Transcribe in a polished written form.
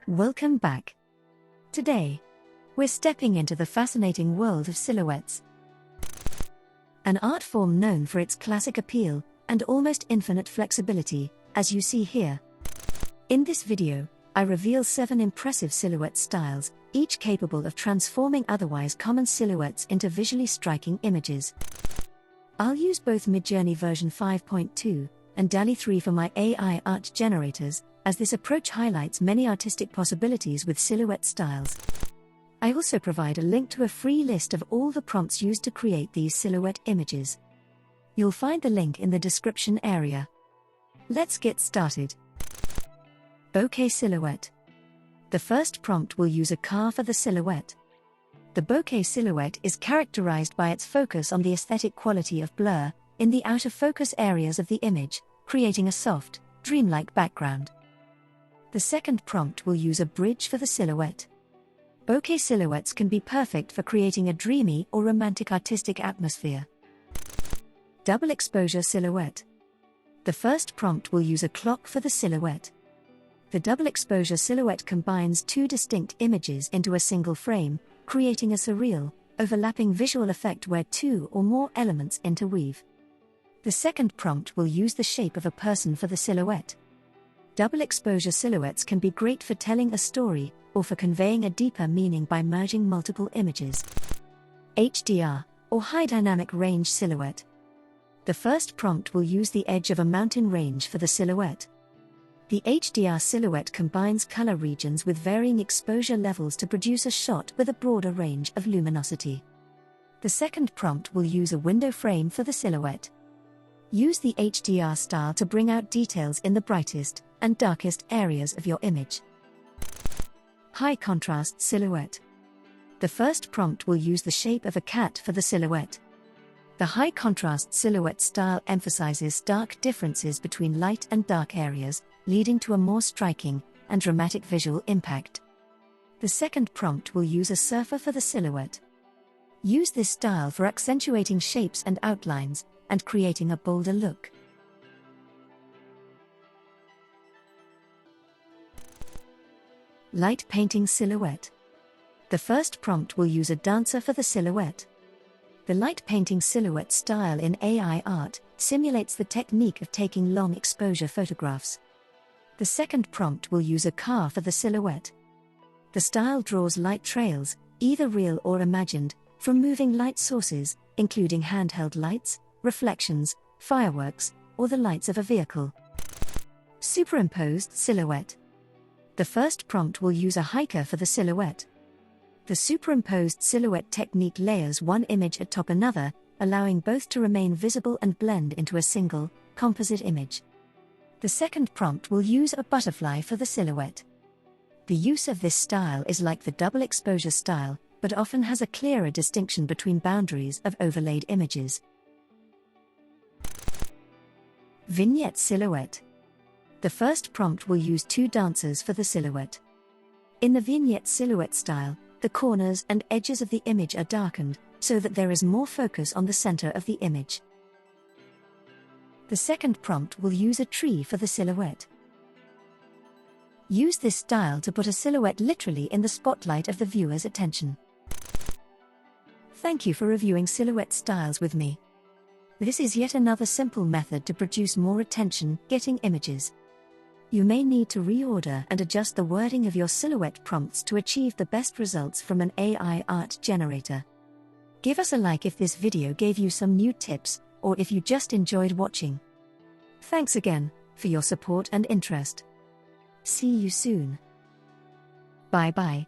Welcome back. Today, we're stepping into the fascinating world of silhouettes. An art form known for its classic appeal and almost infinite flexibility, as you see here. In this video, I reveal 7 impressive silhouette styles, each capable of transforming otherwise common silhouettes into visually striking images. I'll use both Midjourney version 5.2 and DALL-E 3 for my AI art generators, as this approach highlights many artistic possibilities with silhouette styles. I also provide a link to a free list of all the prompts used to create these silhouette images. You'll find the link in the description area. Let's get started. Bokeh Silhouette. The first prompt will use a car for the silhouette. The bokeh silhouette is characterized by its focus on the aesthetic quality of blur in the out-of-focus areas of the image, creating a soft, dreamlike background. The second prompt will use a bridge for the silhouette. Bokeh silhouettes can be perfect for creating a dreamy or romantic artistic atmosphere. Double Exposure Silhouette. The first prompt will use a clock for the silhouette. The double exposure silhouette combines 2 distinct images into a single frame, creating a surreal, overlapping visual effect where 2 or more elements interweave. The second prompt will use the shape of a person for the silhouette. Double exposure silhouettes can be great for telling a story or for conveying a deeper meaning by merging multiple images. HDR, or High Dynamic Range Silhouette. The first prompt will use the edge of a mountain range for the silhouette. The HDR silhouette combines color regions with varying exposure levels to produce a shot with a broader range of luminosity. The second prompt will use a window frame for the silhouette. Use the HDR style to bring out details in the brightest and darkest areas of your image. High Contrast Silhouette. The first prompt will use the shape of a cat for the silhouette. The high contrast silhouette style emphasizes stark differences between light and dark areas, leading to a more striking and dramatic visual impact. The second prompt will use a surfer for the silhouette. Use this style for accentuating shapes and outlines, and creating a bolder look. Light Painting Silhouette. The first prompt will use a dancer for the silhouette. The light painting silhouette style in AI art simulates the technique of taking long exposure photographs. The second prompt will use a car for the silhouette. The style draws light trails, either real or imagined, from moving light sources, including handheld lights, reflections, fireworks, or the lights of a vehicle. Superimposed Silhouette. The first prompt will use a hiker for the silhouette. The superimposed silhouette technique layers one image atop another, allowing both to remain visible and blend into a single, composite image. The second prompt will use a butterfly for the silhouette. The use of this style is like the double exposure style, but often has a clearer distinction between boundaries of overlaid images. Vignette Silhouette. The first prompt will use 2 dancers for the silhouette. In the Vignette Silhouette style, the corners and edges of the image are darkened, so that there is more focus on the center of the image. The second prompt will use a tree for the silhouette. Use this style to put a silhouette literally in the spotlight of the viewer's attention. Thank you for reviewing silhouette styles with me. This is yet another simple method to produce more attention-getting images. You may need to reorder and adjust the wording of your silhouette prompts to achieve the best results from an AI art generator. Give us a like if this video gave you some new tips, or if you just enjoyed watching. Thanks again for your support and interest. See you soon. Bye-bye.